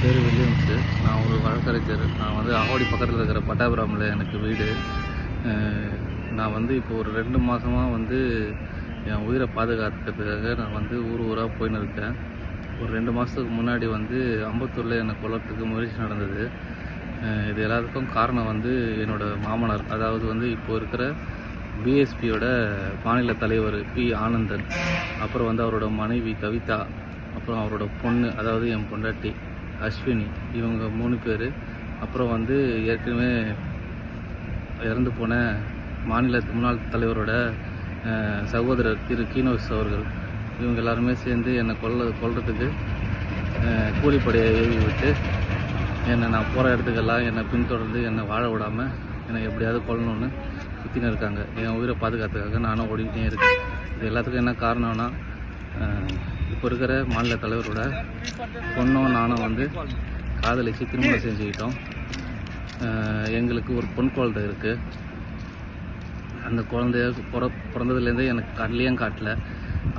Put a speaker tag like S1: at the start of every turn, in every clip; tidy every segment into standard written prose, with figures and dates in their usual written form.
S1: பேர் வில்லியம்ஸு. நான் ஒரு வழக்கறிஞர். நான் வந்து ஆவடி பக்கத்தில் இருக்கிற பட்டாபிராமில் எனக்கு வீடு. நான் வந்து இப்போ ஒரு 2 மாதமாக வந்து என் உயிரை பாதுகாத்துக்கிறதுக்காக நான் வந்து ஊராக போயின்னு இருக்கேன். ஒரு 2 மாதத்துக்கு முன்னாடி வந்து அம்பத்தூரில் என்னை கொல்றதுக்கு முயற்சி நடந்தது. இது எல்லாத்துக்கும் காரணம் வந்து என்னோடய மாமனார், அதாவது வந்து இப்போ இருக்கிற பிஎஸ்பியோட மாநில தலைவர் பி ஆனந்தன், அப்புறம் வந்து அவரோட மனைவி கவிதா, அப்புறம் அவரோட பொண்ணு, அதாவது என் பொண்டாட்டி அஸ்வினி, இவங்க 3 பேர். அப்புறம் வந்து ஏற்கனவே இறந்து போன மாநில முன்னாள் தலைவரோட சகோதரர் திரு கீனோஸ் அவர்கள், இவங்க எல்லாருமே சேர்ந்து என்னை கொல்றதுக்கு கூலிப்படையை ஏவி விட்டு என்னை நான் போகிற இடத்துக்கெல்லாம் என்னை பின்தொடர்ந்து என்னை வாழ விடாமல் என்னை எப்படியாவது கொல்லணும்னு சுற்றின்னு இருக்காங்க. என் உயிரை பாதுகாத்துக்காக நானும் ஓடிக்கிட்டே இருக்கேன். இது எல்லாத்துக்கும் என்ன காரணம்னா, இப்போ இருக்கிற மாநில தலைவரோட பொண்ணும் நானும் வந்து காதலிச்சு திருமணம் செஞ்சுக்கிட்டோம். எங்களுக்கு ஒரு பொன் குழந்தை இருக்குது. அந்த குழந்தைய பிறந்ததுலேருந்தே எனக்கு கடலையும் காட்டல.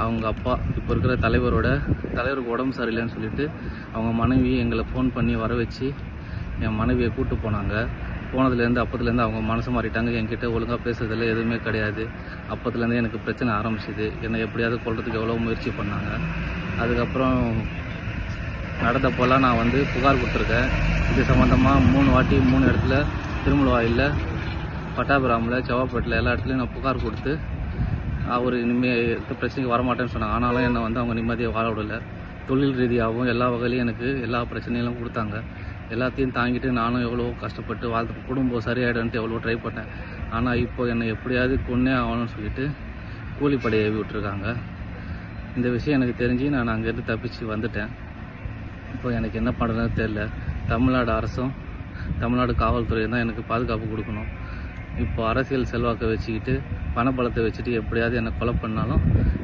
S1: அவங்க அப்பா, இப்போ இருக்கிற தலைவருக்கு உடம்பு சரியில்லைன்னு சொல்லிட்டு அவங்க மனைவி எங்களை ஃபோன் பண்ணி வர வச்சு என் மனைவியை கூப்பிட்டு போனாங்க. அப்போதுலேருந்து அவங்க மனசு மாறிட்டாங்க. என்கிட்ட ஒழுங்காக பேசுறதில்ல, எதுவுமே கிடையாது. அப்போதுலேருந்து எனக்கு பிரச்சனை ஆரம்பிச்சிது. என்னை எப்படியாவது கொல்றதுக்கு எவ்வளோ முயற்சி பண்ணாங்க. அதுக்கப்புறம் நடந்தப்போலாம் நான் வந்து புகார் கொடுத்துருக்கேன். இது சம்மந்தமாக 3 வாட்டி 3 இடத்துல, திருமலவாயிலில், பட்டாபிராமில், செவ்வாப்பேட்டில், எல்லா இடத்துலையும் நான் புகார் கொடுத்து அவர் இனிமேல் பிரச்சனைக்கு வரமாட்டேன்னு சொன்னாங்க. ஆனாலும் என்னை வந்து அவங்க நிம்மதியாக வாழ விடலை. தொழில் ரீதியாகவும் எல்லா வகையிலையும் எனக்கு எல்லா பிரச்சனைகளும் கொடுத்தாங்க. எல்லாத்தையும் தாங்கிட்டு நானும் எவ்வளோ கஷ்டப்பட்டு குடும்பம் சரியாயிடும்ட்டு எவ்வளோ ட்ரை பண்ணேன். ஆனால் இப்போ என்னை எப்படியாவது கொன்னே ஆகணும்னு சொல்லிட்டு கூலிப்படையை ஏவி விட்டுருக்காங்க. இந்த விஷயம் எனக்கு தெரிஞ்சு நான் அங்கேருந்து தப்பிச்சு வந்துட்டேன். இப்போ எனக்கு என்ன பண்ணுறதுன்னு தெரியல. தமிழ்நாடு அரசும் தமிழ்நாடு காவல்துறையும் தான் எனக்கு பாதுகாப்பு கொடுக்கணும். இப்போ அரசியல் செல்வாக்கை வச்சுக்கிட்டு, பணபலத்தை வச்சுட்டு எப்படியாவது என்னை கொலை பண்ணாலும்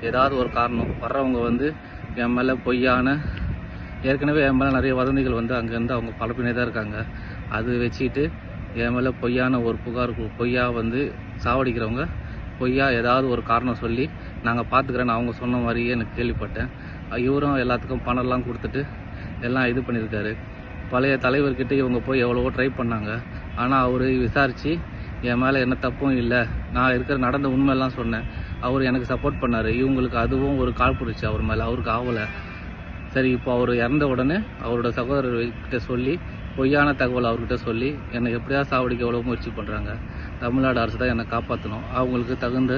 S1: ஏதாவது ஒரு காரணம், வர்றவங்க வந்து என் மேலே ஏற்கனவே என் மேலே நிறைய வதந்திகள் வந்து அங்கேருந்து அவங்க பரப்பினே தான் இருக்காங்க. அது வச்சுக்கிட்டு என் மேலே பொய்யான ஒரு புகார், பொய்யா வந்து சாவடிக்கிறவங்க பொய்யா ஏதாவது ஒரு காரணம் சொல்லி நாங்கள் பார்த்துக்கிறேன்னு அவங்க சொன்ன மாதிரியே எனக்கு கேள்விப்பட்டேன். இவரும் எல்லாத்துக்கும் பணம்லாம் கொடுத்துட்டு எல்லாம் இது பண்ணியிருக்காரு. பழைய தலைவர்கிட்ட இவங்க போய் எவ்வளவோ ட்ரை பண்ணாங்க. ஆனால் அவர் விசாரித்து என் மேலே என்ன தப்பும் இல்லை, நான் நடந்த உண்மையெல்லாம் சொன்னேன். அவர் எனக்கு சப்போர்ட் பண்ணார். இவங்களுக்கு அதுவும் ஒரு கால் பிடிச்சி அவர் மேலே, அவருக்கு ஆகலை. சரி, இப்போ அவர் இறந்த உடனே அவரோட சகோதரர்கிட்ட சொல்லி பொய்யான தகவல் அவர்கிட்ட சொல்லி என்னை எப்படியாவது சாவடிக்க எவ்வளோ முயற்சி பண்ணுறாங்க. தமிழ்நாடு அரசு தான் என்னை காப்பாற்றணும். அவங்களுக்கு தகுந்த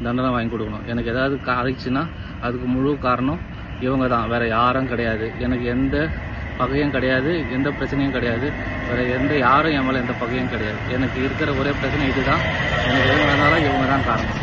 S1: தண்டனை வாங்கி கொடுக்கணும். எனக்கு ஏதாவது ஆயிடுச்சுன்னா அதுக்கு முழு காரணம் இவங்க தான், வேறு யாரும் கிடையாது. எனக்கு எந்த பகையும் கிடையாது, எந்த பிரச்சனையும் கிடையாது. வேறு யாரும் என் மேலே எந்த பகையும் கிடையாது. எனக்கு இருக்கிற ஒரே பிரச்சனை இதுதான். எனக்கு எது நடந்தாலும் இவங்க தான் காரணம்.